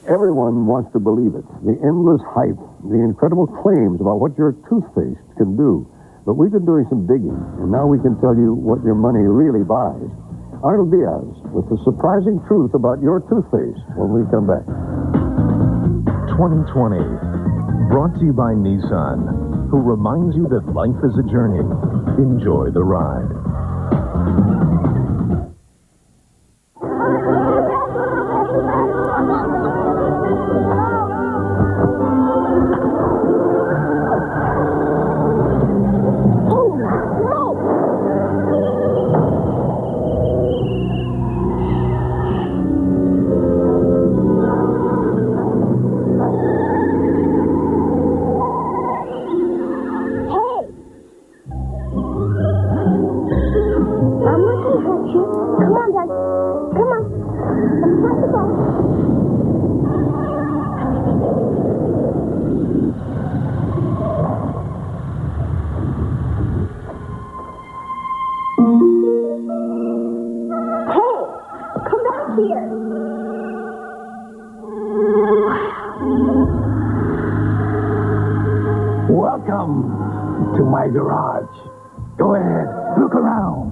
Everyone wants to believe it. The endless hype, the incredible claims about what your toothpaste can do. But we've been doing some digging, and now we can tell you what your money really buys. Arnold Diaz with the surprising truth about your toothpaste when we come back. 2020, brought to you by Nissan, who reminds you that life is a journey. Enjoy the ride. Welcome to my garage. Go ahead, look around.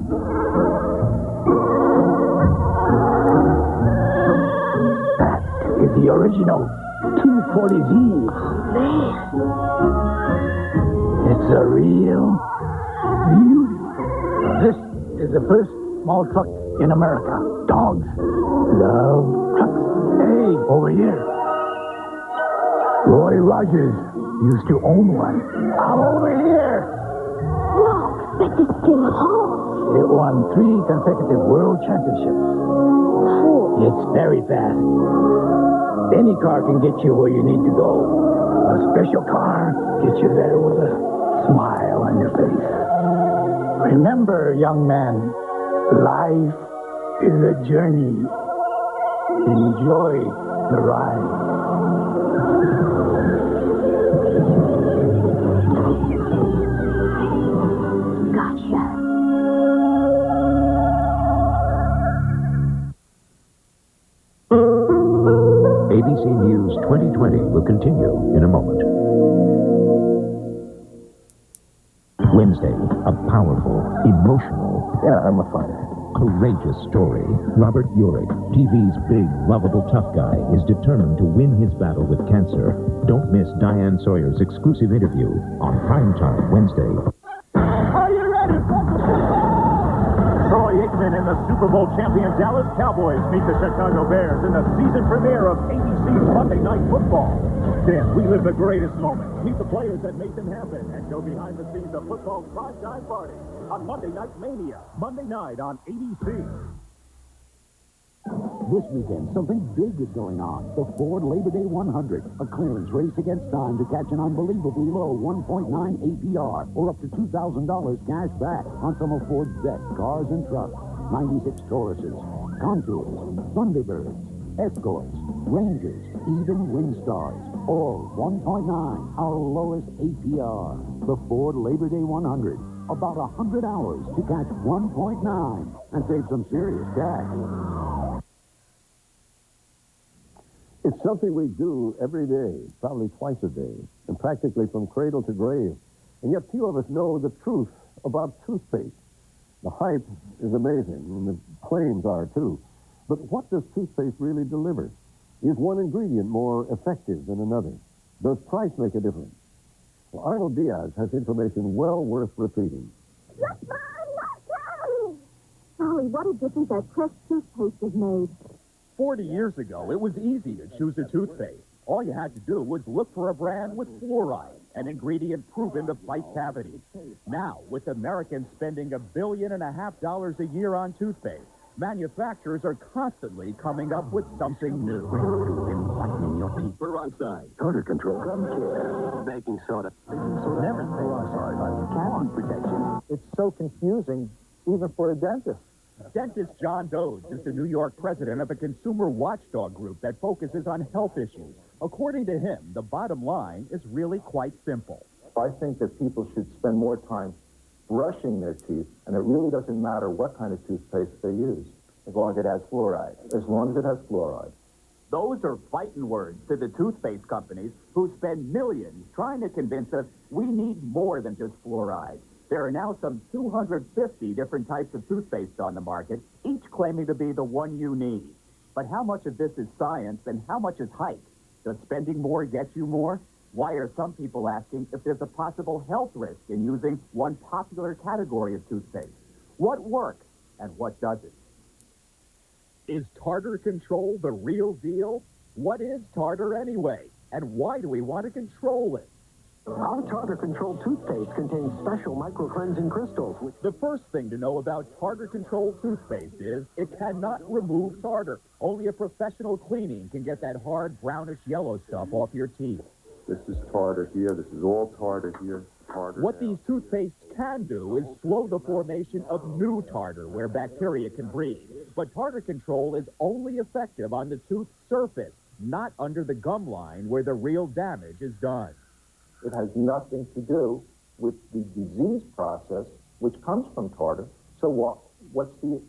That is the original 240Z. Man. It's a real beauty. This is the first small truck in America. Dogs love trucks. Hey, over here. Roy Rogers used to own one. I'm over here. Wow, but this thing hauls. It won 3 consecutive world championships. Oh. It's very fast. Any car can get you where you need to go. A special car gets you there with a smile on your face. Remember, young man, life is a journey. Enjoy the ride. ABC News 2020 will continue in a moment. Wednesday, a powerful, emotional, I'm a fighter. courageous story. Robert Urich, TV's big, lovable tough guy, is determined to win his battle with cancer. Don't miss Diane Sawyer's exclusive interview on Primetime Wednesday. Are you ready, Troy Aikman and the Super Bowl champion Dallas Cowboys meet the Chicago Bears in the season premiere of ABC's Monday Night Football. Then relive the greatest moments, meet the players that make them happen, and go behind the scenes of football's primetime party on Monday Night Mania, Monday night on ABC. This weekend, something big is going on. The Ford Labor Day 100, a clearance race against time to catch an unbelievably low 1.9 APR or up to $2,000 cash back on some of Ford's best cars and trucks. 96 Tauruses, Contours, Thunderbirds, Escorts, Rangers, even Windstars. All 1.9, our lowest APR. The Ford Labor Day 100. About 100 hours to catch 1.9 and save some serious cash. It's something we do every day, probably twice a day, and practically from cradle to grave. And yet few of us know the truth about toothpaste. The hype is amazing, and the claims are too. But what does toothpaste really deliver? Is one ingredient more effective than another? Does price make a difference? Well, Arnold Diaz has information well worth repeating. Golly, what a difference that fresh toothpaste has made. 40 years ago, it was easy to choose a toothpaste. All you had to do was look for a brand with fluoride, an ingredient proven to fight cavities. Now, with Americans spending $1.5 billion a year on toothpaste, manufacturers are constantly coming up with something new. Peroxide, odor control, gum care, baking soda. Never say peroxide on cavity protection. It's so confusing, even for a dentist. Dentist John Dodds is the New York president of a consumer watchdog group that focuses on health issues. According to him, the bottom line is really quite simple. I think that people should spend more time brushing their teeth, and it really doesn't matter what kind of toothpaste they use, as long as it has fluoride. As long as it has fluoride. Those are fighting words to the toothpaste companies who spend millions trying to convince us we need more than just fluoride. There are now some 250 different types of toothpaste on the market, each claiming to be the one you need. But how much of this is science and how much is hype? Does spending more get you more? Why are some people asking if there's a possible health risk in using one popular category of toothpaste? What works and what doesn't? Is tartar control the real deal? What is tartar anyway? And why do we want to control it? Our tartar-controlled toothpaste contains special micro-cleansing crystals. The first thing to know about tartar-controlled toothpaste is it cannot remove tartar. Only a professional cleaning can get that hard, brownish yellow stuff off your teeth. This is tartar here. This is all tartar here. Tartar What now. these toothpastes can do is slow the formation of new tartar where bacteria can breed. But tartar control is only effective on the tooth surface, not under the gum line where the real damage is done. It has nothing to do with the disease process which comes from tartar. So what's the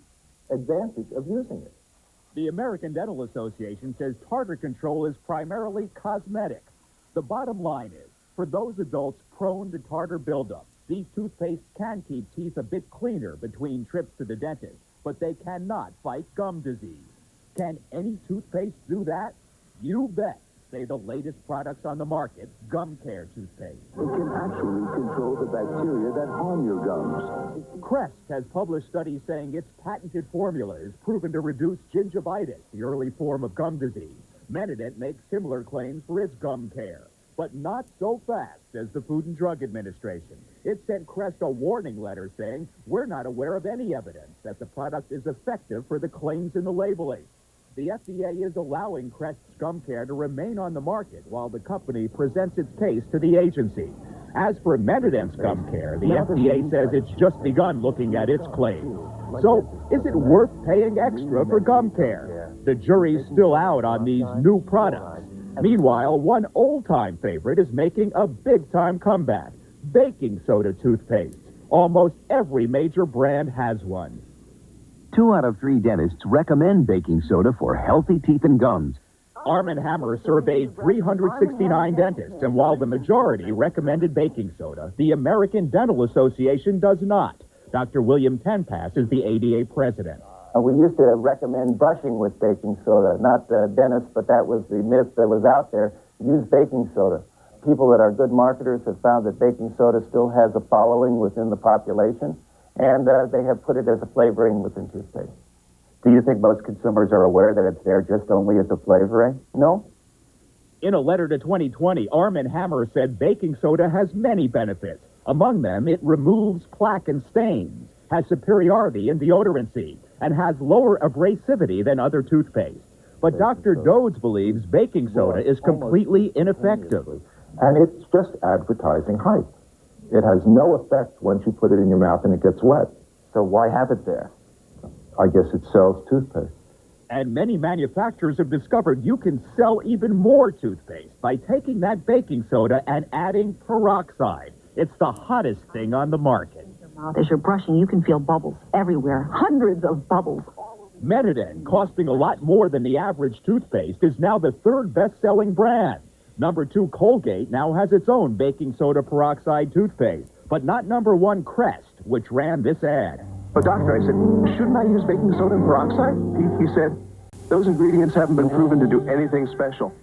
advantage of using it? The American Dental Association says tartar control is primarily cosmetic. The bottom line is, for those adults prone to tartar buildup, these toothpastes can keep teeth a bit cleaner between trips to the dentist, but they cannot fight gum disease. Can any toothpaste do that? You bet, say the latest products on the market, Gum Care toothpaste. It can actually control the bacteria that harm your gums. Crest has published studies saying its patented formula is proven to reduce gingivitis, the early form of gum disease. Menadent makes similar claims for its Gum Care, but not so fast, says the Food and Drug Administration. It sent Crest a warning letter saying, we're not aware of any evidence that the product is effective for the claims in the labeling. The FDA is allowing Crest's Gum Care to remain on the market while the company presents its case to the agency. As for Menadent's Gum Care, the FDA says it's just begun looking at its claims. So, is it worth paying extra for Gum Care? The jury's still out on these new products. Meanwhile, one old-time favorite is making a big-time comeback, baking soda toothpaste. Almost every major brand has one. 2 out of 3 dentists recommend baking soda for healthy teeth and gums. Arm & Hammer surveyed 369 dentists, and while the majority recommended baking soda, the American Dental Association does not. Dr. William Tenpass is the ADA president. We used to recommend brushing with baking soda, not dentists, but that was the myth that was out there. Use baking soda. People that are good marketers have found that baking soda still has a following within the population, and they have put it as a flavoring within toothpaste. Do you think most consumers are aware that it's there just only as a flavoring? No? In a letter to 2020, Arm & Hammer said baking soda has many benefits. Among them, it removes plaque and stains, has superiority in deodorancy, and has lower abrasivity than other toothpaste. But Dr. Dodds believes baking soda is completely ineffective. And it's just advertising hype. It has no effect once you put it in your mouth and it gets wet. So why have it there? I guess it sells toothpaste. And many manufacturers have discovered you can sell even more toothpaste by taking that baking soda and adding peroxide. It's the hottest thing on the market. As you're brushing, you can feel bubbles everywhere, hundreds of bubbles. Menadent, costing a lot more than the average toothpaste, is now the 3rd best-selling brand. Number 2 Colgate now has its own baking soda peroxide toothpaste, but not number 1 Crest, which ran this ad. But doctor, I said, shouldn't I use baking soda and peroxide? He said, those ingredients haven't been proven to do anything special.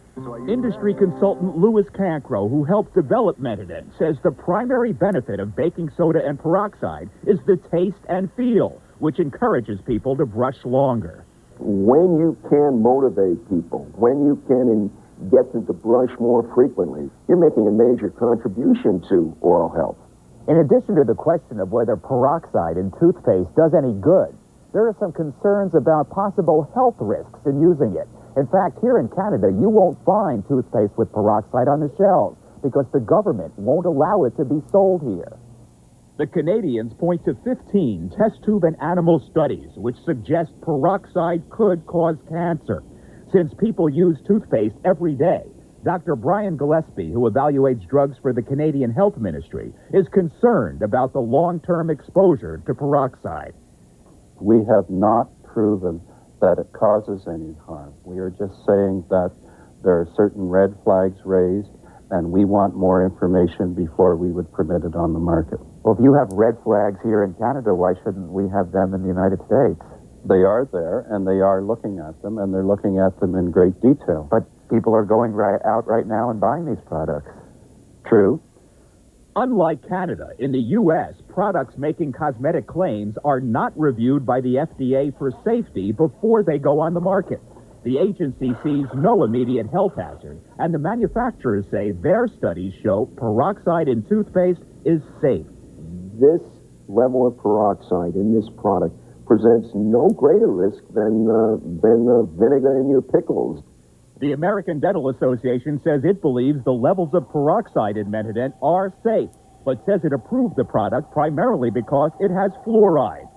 Industry consultant Louis Cancro, who helped develop Menadent, says the primary benefit of baking soda and peroxide is the taste and feel, which encourages people to brush longer. When you can motivate people, when you can get them to brush more frequently, you're making a major contribution to oral health. In addition to the question of whether peroxide in toothpaste does any good, there are some concerns about possible health risks in using it. In fact, here in Canada, you won't find toothpaste with peroxide on the shelves because the government won't allow it to be sold here. The Canadians point to 15 test tube and animal studies which suggest peroxide could cause cancer. Since people use toothpaste every day, Dr. Brian Gillespie, who evaluates drugs for the Canadian Health Ministry, is concerned about the long-term exposure to peroxide. We have not proven that it causes any harm. We are just saying that there are certain red flags raised, and we want more information before we would permit it on the market. Well, if you have red flags here in Canada, why shouldn't we have them in the United States? They are there, and they are looking at them, and they're looking at them in great detail. But people are going out right now and buying these products. True. Unlike Canada, in the U.S., products making cosmetic claims are not reviewed by the FDA for safety before they go on the market. The agency sees no immediate health hazard, and the manufacturers say their studies show peroxide in toothpaste is safe. This level of peroxide in this product presents no greater risk than vinegar in your pickles. The American Dental Association says it believes the levels of peroxide in Mentadent are safe, but says it approved the product primarily because it has fluoride.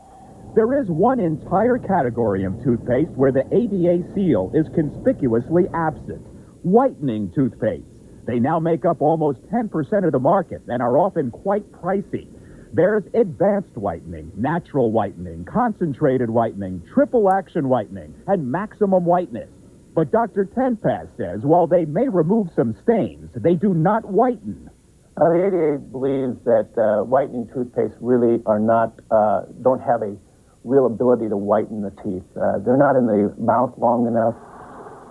There is one entire category of toothpaste where the ADA seal is conspicuously absent: whitening toothpaste. They now make up almost 10% of the market and are often quite pricey. There's advanced whitening, natural whitening, concentrated whitening, triple action whitening, and maximum whiteness. But Dr. Tenpass says while they may remove some stains, they do not whiten. The ADA believes that whitening toothpaste really are not, don't have a real ability to whiten the teeth. They're not in the mouth long enough.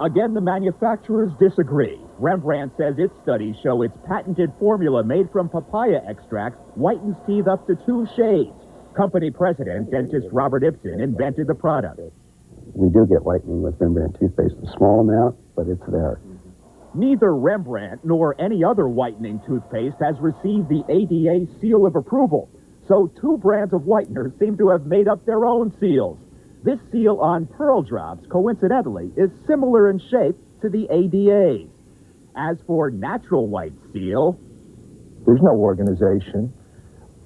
Again, the manufacturers disagree. Rembrandt says its studies show its patented formula made from papaya extracts whitens teeth up to 2 shades. Company president, dentist Robert Ibsen, invented the product. We do get whitening with Rembrandt toothpaste, a small amount, but it's there. Neither Rembrandt nor any other whitening toothpaste has received the ADA seal of approval. So 2 brands of whiteners seem to have made up their own seals. This seal on Pearl Drops, coincidentally, is similar in shape to the ADA's. As for Natural White Seal, there's no organization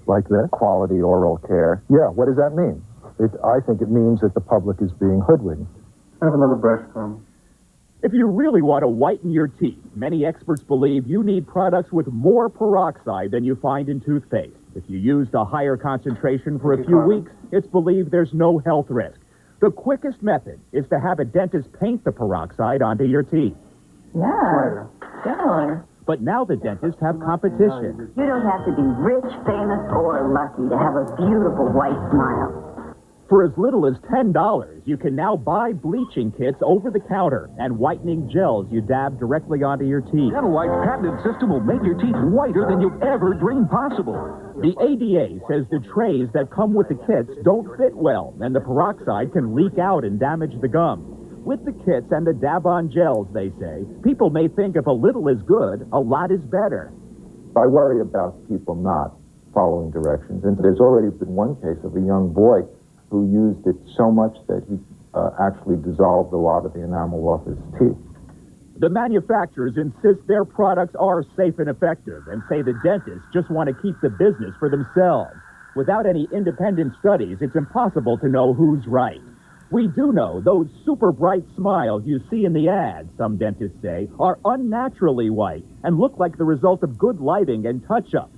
like that. Quality oral care. Yeah, what does that mean? I think it means that the public is being hoodwinked. I have another brush from. If you really want to whiten your teeth, many experts believe you need products with more peroxide than you find in toothpaste. If you used a higher concentration for a few weeks, it's believed there's no health risk. The quickest method is to have a dentist paint the peroxide onto your teeth. Yeah, similar. But now the dentists have competition. You don't have to be rich, famous, or lucky to have a beautiful white smile. For as little as $10, you can now buy bleaching kits over the counter and whitening gels you dab directly onto your teeth. Dental White's patented system will make your teeth whiter than you've ever dreamed possible. The ADA says the trays that come with the kits don't fit well, and the peroxide can leak out and damage the gum. With the kits and the dab-on gels, they say, people may think if a little is good, a lot is better. I worry about people not following directions. And there's already been one case of a young boy who used it so much that he actually dissolved a lot of the enamel off his teeth. The manufacturers insist their products are safe and effective and say the dentists just want to keep the business for themselves. Without any independent studies, it's impossible to know who's right. We do know those super bright smiles you see in the ads, some dentists say, are unnaturally white and look like the result of good lighting and touch-up.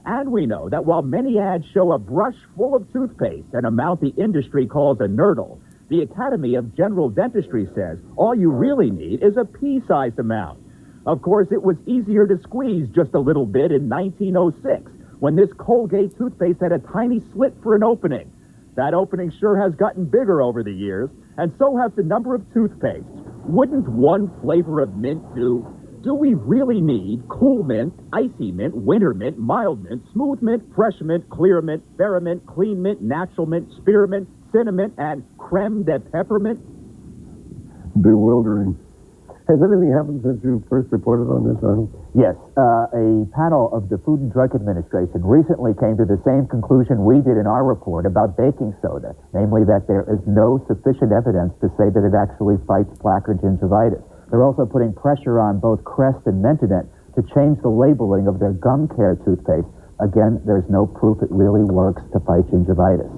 And we know that while many ads show a brush full of toothpaste, an amount the industry calls a nurdle, the Academy of General Dentistry says all you really need is a pea-sized amount. Of course, it was easier to squeeze just a little bit in 1906, when this Colgate toothpaste had a tiny slit for an opening. That opening sure has gotten bigger over the years, and so has the number of toothpastes. Wouldn't one flavor of mint do? Do we really need cool mint, icy mint, winter mint, mild mint, smooth mint, fresh mint, clear mint, Thermint, clean mint, natural mint, spearmint, cinnamon, and creme de peppermint? Bewildering. Has anything happened since you first reported on this, Arnold? Yes. A panel of the Food and Drug Administration recently came to the same conclusion we did in our report about baking soda, namely that there is no sufficient evidence to say that it actually fights plaque or gingivitis. They're also putting pressure on both Crest and Mentadent to change the labeling of their gum care toothpaste. Again, there's no proof it really works to fight gingivitis.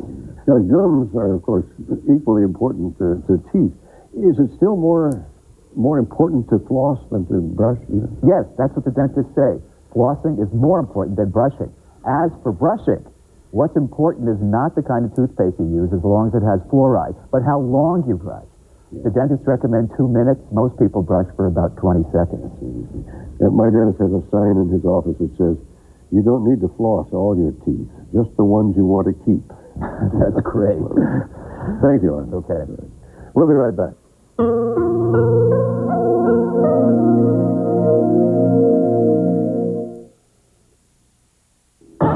Now, gums are, of course, equally important to teeth. Is it still more important to floss than to brush? Yes, that's what the dentists say. Flossing is more important than brushing. As for brushing, what's important is not the kind of toothpaste you use as long as it has fluoride, but how long you brush. The dentist recommends 2 minutes. Most people brush for about 20 seconds. My dentist has a sign in his office that says, "You don't need to floss all your teeth, just the ones you want to keep." That's great. Thank you, Arthur. Okay. We'll be right back.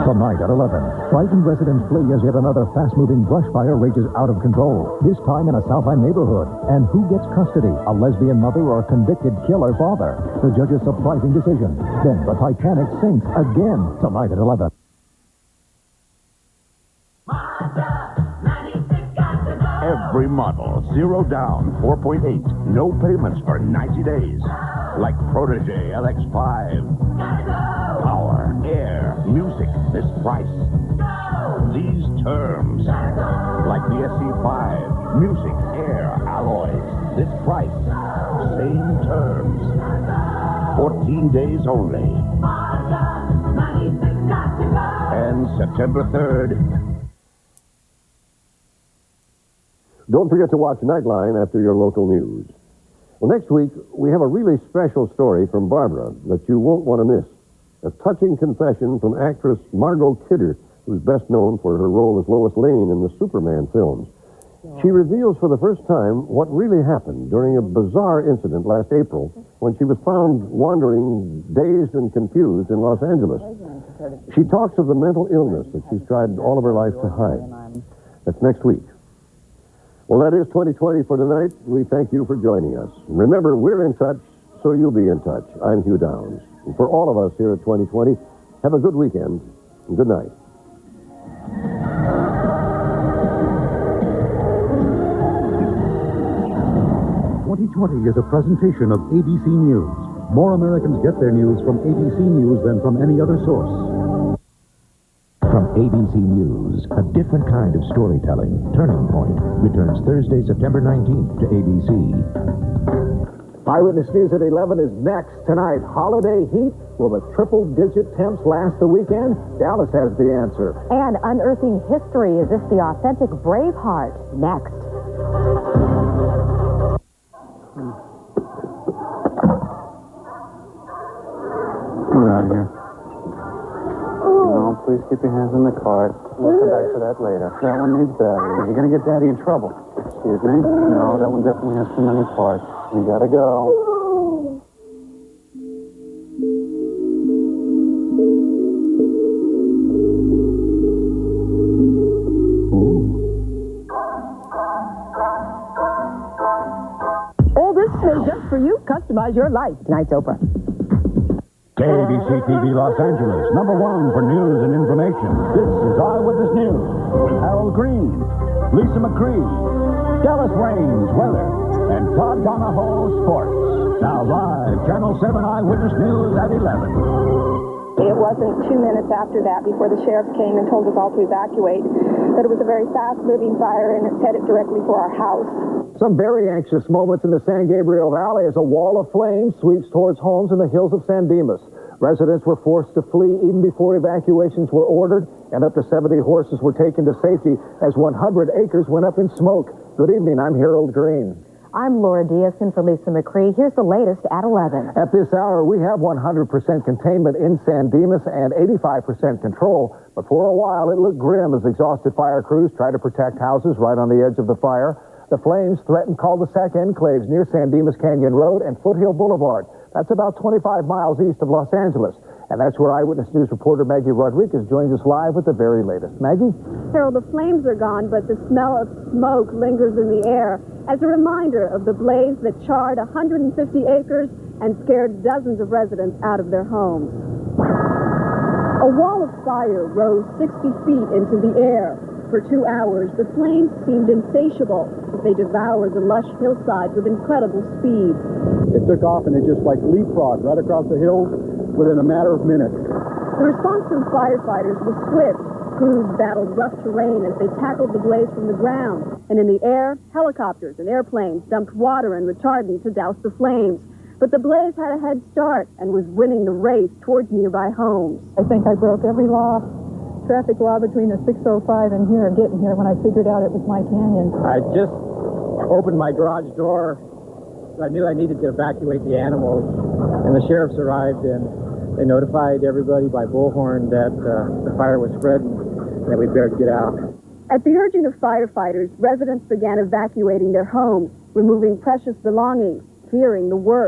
Tonight at 11, frightened residents flee as yet another fast-moving brush fire rages out of control, this time in a Southland neighborhood. And who gets custody, a lesbian mother or a convicted killer father? The judge's surprising decision. Then the Titanic sinks again tonight at 11. Every model, 0 down, 4.8, no payments for 90 days. Like Protege LX5. Power, air, music, this price. These terms. Like the SC5, music, air, alloys, this price. Same terms. 14 days only. And September 3rd. Don't forget to watch Nightline after your local news. Well, next week, we have a really special story from Barbara that you won't want to miss. A touching confession from actress Margot Kidder, who's best known for her role as Lois Lane in the Superman films. She reveals for the first time what really happened during a bizarre incident last April when she was found wandering, dazed and confused in Los Angeles. She talks of the mental illness that she's tried all of her life to hide. That's next week. Well, that is 2020 for tonight. We thank you for joining us. Remember, we're in touch, so you'll be in touch. I'm Hugh Downs. And for all of us here at 2020, have a good weekend and good night. .20 is a presentation of ABC News. More Americans get their news from ABC News than from any other source. From ABC News, a different kind of storytelling, Turning Point, returns Thursday, September 19th to ABC. Eyewitness News at 11 is next tonight. Holiday heat. Will the triple-digit temps last the weekend? Dallas has the answer. And unearthing history. Is this the authentic Braveheart? Next. We're out of here. No, please keep your hands in the cart. We'll come back to that later. That one needs battery. You're going to get Daddy in trouble. Excuse me? No, that one definitely has too many parts. We got to go. All this is just for you. Customize your life. Tonight's Oprah. KABC-TV Los Angeles, #1 for news and information. This is Eyewitness News with Harold Green, Lisa McCree, Dallas Raines, weather, and Todd Donahoe, sports. Now live, Channel 7 Eyewitness News at 11. It wasn't 2 minutes after that before the sheriff came and told us all to evacuate, that it was a very fast-moving fire and it's headed directly for our house. Some very anxious moments in the San Gabriel Valley as a wall of flames sweeps towards homes in the hills of San Dimas. Residents were forced to flee even before evacuations were ordered, and up to 70 horses were taken to safety as 100 acres went up in smoke. Good evening, I'm Harold Green. I'm Laura Diaz in for Lisa McCree. Here's the latest at 11. At this hour, we have 100% containment in San Dimas and 85% control, but for a while it looked grim as exhausted fire crews tried to protect houses right on the edge of the fire. The flames threatened cul-de-sac enclaves near San Dimas Canyon Road and Foothill Boulevard. That's about 25 miles east of Los Angeles. And that's where Eyewitness News reporter Maggie Rodriguez joins us live with the very latest. Maggie? Harold, the flames are gone, but the smell of smoke lingers in the air as a reminder of the blaze that charred 150 acres and scared dozens of residents out of their homes. A wall of fire rose 60 feet into the air. For 2 hours, the flames seemed insatiable as they devoured the lush hillside with incredible speed. It took off and it just like leapfrogged right across the hills within a matter of minutes. The response from firefighters was swift. Crews battled rough terrain as they tackled the blaze from the ground. And in the air, helicopters and airplanes dumped water and retardant to douse the flames. But the blaze had a head start and was winning the race towards nearby homes. I think I broke every law, traffic law between the 605 and here, getting here when I figured out it was my canyon. I just opened my garage door. I knew I needed to evacuate the animals, and the sheriffs arrived, and they notified everybody by bullhorn that the fire was spreading and that we'd better get out. At the urging of firefighters, residents began evacuating their homes, removing precious belongings, fearing the worst.